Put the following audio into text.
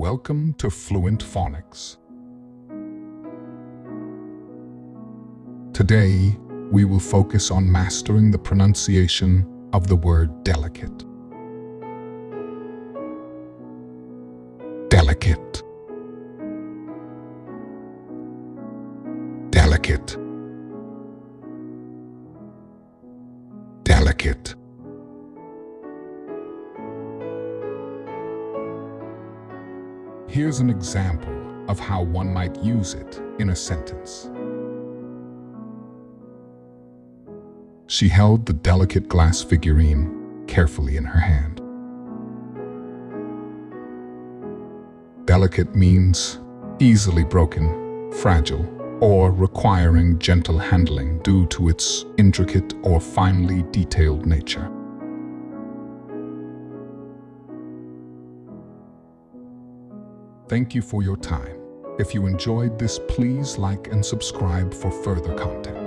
Welcome to Fluent Phonics. Today, we will focus on mastering the pronunciation of the word delicate. Delicate. Delicate. Delicate. Here's an example of how one might use it in a sentence. She held the delicate glass figurine carefully in her hand. Delicate means easily broken, fragile, or requiring gentle handling due to its intricate or finely detailed nature. Thank you for your time. If you enjoyed this, please like and subscribe for further content.